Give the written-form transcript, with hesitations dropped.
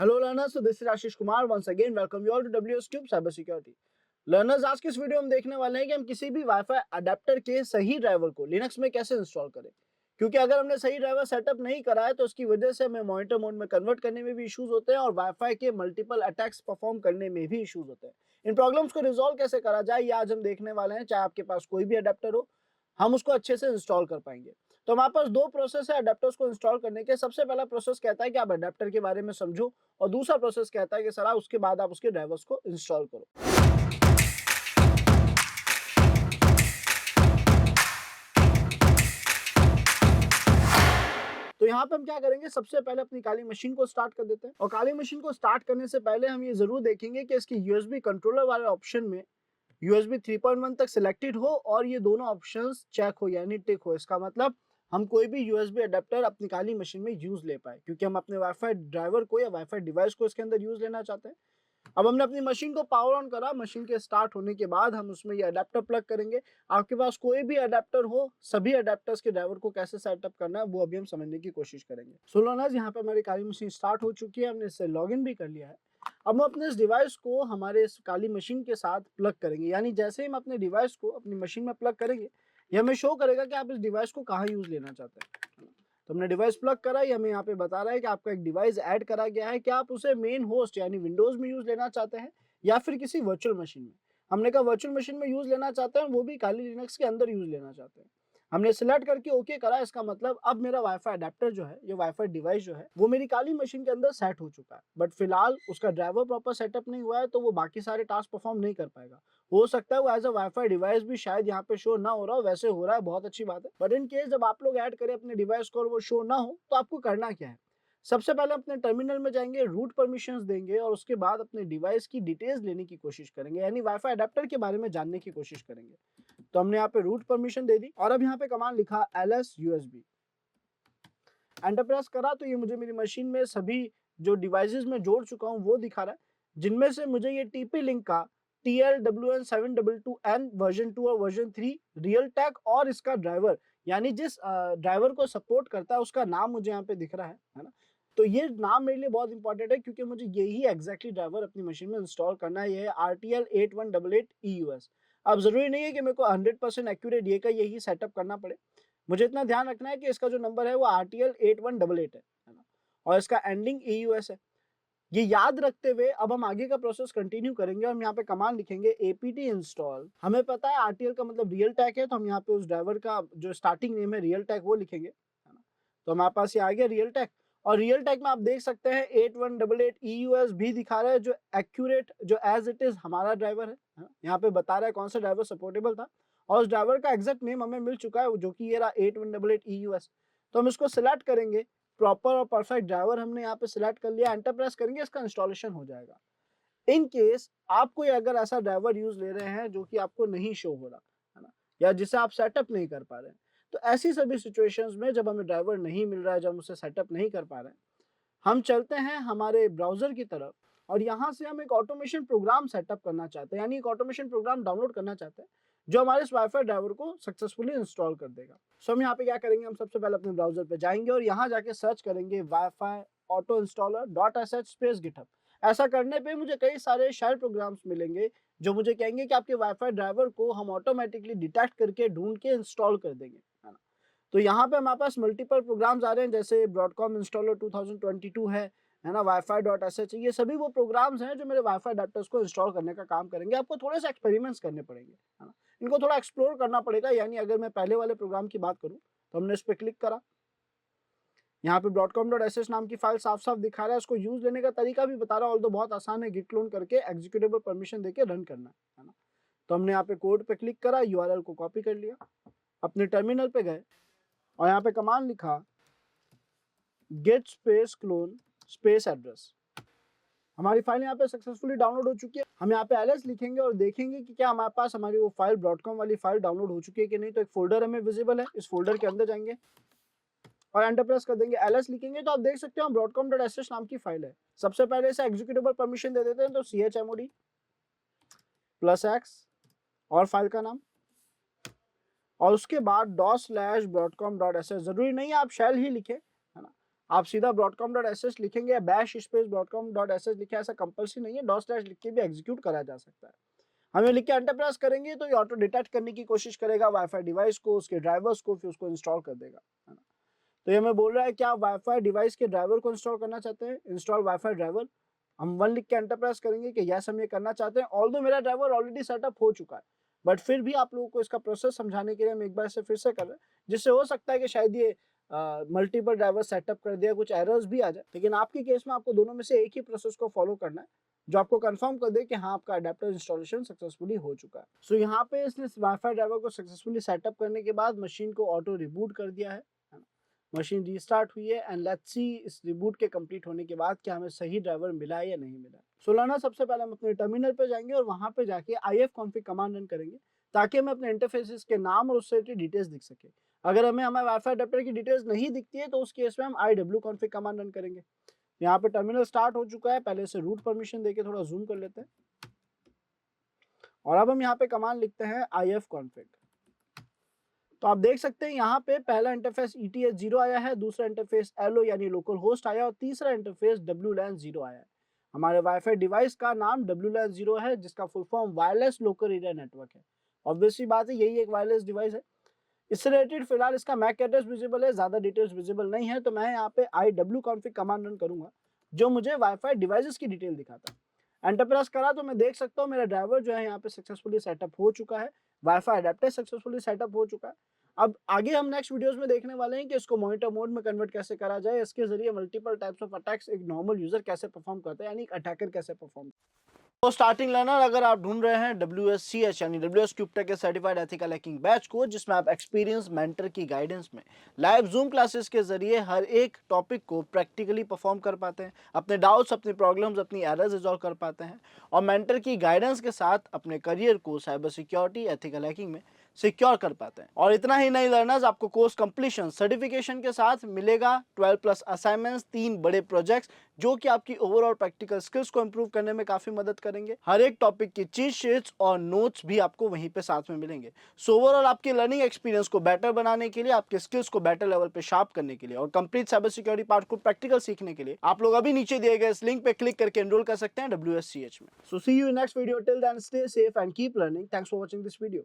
Hello learners, so this is Ashish Kumar. Once again, welcome you all to WS Cube Cyber Security. Learners, आज की इस video में देखने वाले हैं कि हम किसी भी वाईफाई अडेप्टर के सही ड्राइवर को लिनक्स में कैसे इंस्टॉल करें। क्योंकि अगर हमने सही ड्राइवर सेटअप नहीं करा है तो उसकी वजह से हमें मॉनिटर मोड में कन्वर्ट करने में भी इश्यूज होते हैं और वाईफाई के मल्टीपल अटैक्स परफॉर्म करने में भी इश्यूज होते हैं। इन प्रॉब्लम्स को रिजॉल्व कैसे करा जाए ये आज हम देखने वाले हैं। चाहे आपके पास कोई भी अडेप्टर हो, हम उसको अच्छे से इंस्टॉल कर पाएंगे। तो हमारे पास दो प्रोसेस है अडेप्टर्स को इंस्टॉल करने के। सबसे पहला प्रोसेस कहता है कि आप अडेप्टर के बारे में समझो और दूसरा प्रोसेस कहता है कि सर उसके बाद आप उसके ड्राइवर्स को इंस्टॉल करो। तो यहाँ पे हम क्या करेंगे, सबसे पहले अपनी काली मशीन को स्टार्ट कर देते हैं और काली मशीन को स्टार्ट करने से पहले हम ये जरूर देखेंगे कि इसकी यूएसबी कंट्रोलर वाले ऑप्शन में यूएसबी 3.1 तक सिलेक्टेड हो और ये दोनों ऑप्शंस चेक हो यानी टिक हो। इसका मतलब हम कोई भी यूएसबी अडेप्टर अपनी काली मशीन में यूज ले पाए, क्योंकि हम अपने वाईफाई ड्राइवर को या वाईफाई डिवाइस को इसके अंदर यूज लेना चाहते हैं। अब हमने अपनी मशीन को पावर ऑन करा। मशीन के स्टार्ट होने के बाद हम उसमें ये अडेप्टर प्लग करेंगे। आपके पास कोई भी अडेप्टर हो, सभी अडेप्टर्स के ड्राइवर को कैसे सेटअप करना है वो अभी हम समझने की कोशिश करेंगे। सो लर्नर्स, यहाँ पे हमारी काली मशीन स्टार्ट हो चुकी है, हमने इससे लॉगिन भी कर लिया है। अब हम अपने इस डिवाइस को हमारे इस काली मशीन के साथ प्लग करेंगे, यानी जैसे ही हम अपने डिवाइस को अपनी मशीन में प्लग करेंगे ये हमें शो करेगा कि आप इस डिवाइस को कहाँ यूज लेना चाहते हैं। तो हमने डिवाइस प्लग करा, ये हमें यहाँ पे बता रहा है कि आपका एक डिवाइस ऐड करा गया है, कि आप उसे मेन होस्ट यानी विंडोज में यूज लेना चाहते हैं या फिर किसी वर्चुअल मशीन में। हमने कहा वर्चुअल मशीन में यूज लेना चाहते हैं, वो भी काली लिनक्स के अंदर यूज लेना चाहते हैं। हमने सिलेक्ट करके ओके करा। इसका मतलब अब मेरा वाईफाई अडेप्टर जो है, ये वाईफाई डिवाइस जो है, वो मेरी काली मशीन के अंदर सेट हो चुका है। बट फिलहाल उसका ड्राइवर प्रॉपर सेटअप नहीं हुआ है, तो वो बाकी सारे टास्क परफॉर्म नहीं कर पाएगा। हो सकता है वो एज अ वाईफाई डिवाइस भी शायद यहाँ पे शो ना हो रहा हो, वैसे हो रहा है, बहुत अच्छी बात है। बट इन केस जब आप लोग ऐड करें अपने डिवाइस को और वो शो ना हो, तो आपको करना क्या है, सबसे पहले अपने टर्मिनल में जाएंगे, रूट परमिशंस देंगे और उसके बाद अपने डिवाइस की डिटेल्स लेने की कोशिश करेंगे, यानी वाईफाई अडेप्टर के बारे में जानने की कोशिश करेंगे। तो हमने यहाँ पे रूट परमिशन दे दी और अब यहाँ पे कमांड लिखा ls usb, एंटर प्रेस करा तो ये मुझे मेरी मशीन में सभी जो डिवाइसेस में जोड़ चुका हूँ वो दिखा रहा है, जिनमें से मुझे ये टीपी लिंक का TLWN722N वर्जन 2 और वर्जन 3 रियल टैग और इसका ड्राइवर यानी जिस ड्राइवर को सपोर्ट करता है उसका नाम मुझे यहाँ पे दिख रहा है ना। तो ये नाम मेरे लिए बहुत इंपॉर्टेंट है, क्योंकि मुझे यही एग्जैक्टली ड्राइवर अपनी मशीन में इंस्टॉल करना है। ये है RTL8188EUS। अब जरूरी नहीं है कि मेरे को 100% एक्यूरेट ये का यही सेटअप करना पड़े। मुझे इतना ध्यान रखना है कि इसका जो नंबर है वो RTL8188 है ना, और इसका एंडिंग EUS है। ये याद रखते हुए अब हम आगे का प्रोसेस कंटिन्यू करेंगे और हम यहाँ पे कमांड लिखेंगे apt इंस्टॉल। हमें पता है RTL का मतलब रियल टैग है, तो हम यहाँ पे उस ड्राइवर का जो स्टार्टिंग नेम है रियल टैग वो लिखेंगे, है ना। तो हमारे पास ये आ गया रियल टैग, और रियल टैग में आप देख सकते हैं 8188EUS भी दिखा रहा है, जो एक्यूरेट जो एज इट इज हमारा ड्राइवर है ना। यहाँ पे बता रहा है कौन सा ड्राइवर सपोर्टेबल था और उस ड्राइवर का एग्जैक्ट नेम हमें मिल चुका है, जो कि ये रहा 8188EUS। तो हम इसको सिलेक्ट करेंगे, प्रॉपर और परफेक्ट ड्राइवर हमने यहाँ पे सिलेक्ट कर लिया, एंटर प्रेस करेंगे, इसका इंस्टॉलेशन हो जाएगा। इन केस आप कोई अगर ऐसा ड्राइवर यूज ले रहे हैं जो कि आपको नहीं शो हो रहा है ना, या जिसे आप सेटअप नहीं कर पा रहे हैं, तो ऐसी सभी सिचुएशंस में जब हमें ड्राइवर नहीं मिल रहा है, जब हम उसे सेटअप नहीं कर पा रहे हैं, हम चलते हैं हमारे ब्राउजर की तरफ और यहाँ से हम एक ऑटोमेशन प्रोग्राम सेटअप करना चाहते हैं, यानी एक ऑटोमेशन प्रोग्राम डाउनलोड करना चाहते हैं जो हमारे इस वाईफाई ड्राइवर को सक्सेसफुली इंस्टॉल कर देगा। सो हम यहाँ पे क्या करेंगे, हम सबसे पहले अपने ब्राउजर पे जाएंगे और यहाँ जाके सर्च करेंगे wifi auto installer .sh space GitHub. ऐसा करने पे मुझे कई सारे शेल प्रोग्राम्स मिलेंगे जो मुझे कहेंगे कि आपके वाईफाई ड्राइवर को हम ऑटोमेटिकली डिटेक्ट करके ढूंढ के इंस्टॉल कर देंगे, है ना। तो यहाँ पे हमारे पास मल्टीपल प्रोग्राम्स आ रहे हैं, जैसे ब्रॉडकॉम इंस्टॉलर 2022 है ना, Wi-Fi.sh, ये सभी वो प्रोग्राम्स हैं जो मेरे वाईफाई अडेप्टर्स को इंस्टॉल करने का काम करेंगे। आपको थोड़े से एक्सपेरिमेंट्स करने पड़ेंगे, है ना, इनको थोड़ा एक्सप्लोर करना पड़ेगा। यानी अगर मैं पहले वाले प्रोग्राम की बात करूँ तो हमने इस पर क्लिक करा, यहाँ पे broadcom.sh नाम की फाइल साफ साफ दिखा रहा है, उसको यूज लेने का तरीका भी बता रहा है, ऑल्दो बहुत आसान है, गिट क्लोन करके एग्जीक्यूटेबल परमिशन देके रन करना है ना। तो हमने यहाँ पे कोड पे क्लिक करा, URL को कॉपी कर लिया, अपने टर्मिनल पे गए और यहाँ पे कमांड लिखा get space clone space address. हमारी फाइल यहाँ पे सक्सेसफुली डाउनलोड हो चुकी है। हम यहाँ पे ls लिखेंगे और देखेंगे कि क्या हमारे पास हमारी वो फाइल ब्रॉडकॉम वाली फाइल डाउनलोड हो चुकी है कि नहीं। तो एक फोल्डर हमें विजिबल है, इस फोल्डर के अंदर जाएंगे और एंटर प्रेस कर देंगे, ls लिखेंगे तो आप देख सकते हो broadcom.sh नाम की फाइल है। सबसे पहले इसे एग्जीक्यूटेबल परमिशन दे देते हैं, तो chmod +x और फाइल का नाम और उसके बाद ./broadcom.sh, जरूरी नहीं है आप शेल ही लिखे, है ना, आप सीधा broadcom.sh लिखेंगे या bash स्पेस broadcom.sh लिखे, ऐसा कंपल्सरी नहीं है, डॉट स्लैश लिख के भी एग्जीक्यूट करा जा सकता है। हमें लिख के एंटर प्रेस करेंगे तो ये ऑटो डिटेक्ट करने की कोशिश करेगा वाईफाई डिवाइस को, उसके ड्राइवर्स को, फिर उसको इंस्टॉल कर देगा, है ना। तो ये हमें बोल रहा है कि आप वाईफाई डिवाइस के ड्राइवर को इंस्टॉल करना चाहते हैं, इंस्टॉल वाईफाई ड्राइवर। हम 1 लिख के एंटर प्रेस करेंगे कि यस हम ये करना चाहते हैं। ऑल्दो मेरा ड्राइवर ऑलरेडी सेटअप हो चुका है, बट फिर भी आप लोगों को इसका प्रोसेस समझाने के लिए हम एक बार से फिर से कर रहे हैं, जिससे हो सकता है कि शायद ये मल्टीपल ड्राइवर सेटअप कर दिया, कुछ एरर्स भी आ जाए, लेकिन आपके केस में आपको दोनों में से एक ही प्रोसेस को फॉलो करना है, जो आपको कंफर्म कर दे कि हाँ आपका अडेप्टर इंस्टॉलेशन सक्सेसफुली हो चुका है। सो यहाँ पे इसने वाईफाई ड्राइवर को सक्सेसफुली सेटअप करने के बाद मशीन को ऑटो रिबूट कर दिया है ना। मशीन रीस्टार्ट हुई है एंड लेट्स सी इस रिबूट के कंप्लीट होने के बाद क्या हमें सही ड्राइवर मिला है या नहीं मिला। सो लाना सबसे पहले हम अपने टर्मिनल पे जाएंगे और वहां पे जाके ifconfig कमांड रन करेंगे, ताकि हमें अपने इंटरफेसेस के नाम और उससे रिलेटेड डिटेल्स दिख सके। अगर हमें हमारे वाईफाई अडेप्टर की डिटेल्स नहीं दिखती है तो उस केस में हम iwconfig कमांड रन करेंगे। यहाँ पे टर्मिनल स्टार्ट हो चुका है, पहले से रूट परमिशन देके थोड़ा जूम कर लेते हैं और अब हम यहाँ पे कमांड लिखते हैं ifconfig। तो आप देख सकते हैं यहाँ पे पहला इंटरफेस ETH0 आया है, दूसरा इंटरफेस LO यानी लोकल होस्ट आया और तीसरा इंटरफेस WLAN 0 आया है। हमारे वाईफाई डिवाइस का नाम WLAN 0 है, जिसका full form wireless local area network है। ऑब्वियसली बात है, यही एक वायरलेस डिवाइस है। इससे रिलेटेड फिलहाल इसका मैक एड्रेस विजिबल है, ज्यादा डिटेल्स विजिबल नहीं है, तो मैं यहाँ पे iwconfig कमांड रन करूंगा जो मुझे वाईफाई डिवाइसेस की डिटेल दिखाता है। एंटर प्रेस करा तो मैं देख सकता हूँ मेरा ड्राइवर जो है यहाँ पे सक्सेसफुली सेटअप हो चुका है, वाईफाई अडेप्टर सक्सेसफुली सेटअप हो चुका है। अब आगे हम नेक्स्ट वीडियोस में देखने वाले हैं कि इसको मॉनिटर मोड में कन्वर्ट कैसे करा जाए, इसके जरिए मल्टीपल टाइप्स ऑफ अटैक्स एक नॉर्मल यूजर कैसे परफॉर्म करता है, यानी एक अटैकर कैसे परफॉर्म। तो स्टार्टिंग लर्नर अगर आप ढूंढ रहे हैं WSCH यानी WS क्यूबटेक के सर्टिफाइड एथिकल हैकिंग बैच को, जिसमें आप एक्सपीरियंस मेंटर की गाइडेंस में लाइव जूम क्लासेस के जरिए हर एक टॉपिक को प्रैक्टिकली परफॉर्म कर पाते हैं, अपने डाउट्स, अपनी प्रॉब्लम्स, अपनी एरर्स रिजॉल्व कर पाते हैं और मेंटर की गाइडेंस के साथ अपने करियर को साइबर सिक्योरिटी, एथिकल हैकिंग में सिक्योर कर पाते हैं। और इतना ही नहीं लर्नर्स, आपको कोर्स कंप्लीशन सर्टिफिकेशन के साथ मिलेगा 12+ असाइनमेंट्स, 3 बड़े प्रोजेक्ट्स जो कि आपकी ओवरऑल प्रैक्टिकल स्किल्स को इंप्रूव करने में काफी मदद करेंगे। हर एक टॉपिक की चीट शीट्स और नोट्स भी आपको वहीं पे साथ में मिलेंगे। सो ओवरऑल आपकी लर्निंग एक्सपीरियंस को बेटर बनाने के लिए, आपके स्किल्स को बेटर लेवल पे शार्प करने के लिए और कंप्लीट साइबर सिक्योरिटी पार्ट को प्रैक्टिकल सीखने के लिए आप लोग अभी नीचे दिए गए इस लिंक पे क्लिक करके एनरोल कर सकते हैं WSCH में। So see you in next video, till then stay safe and keep learning. Thanks for watching this video.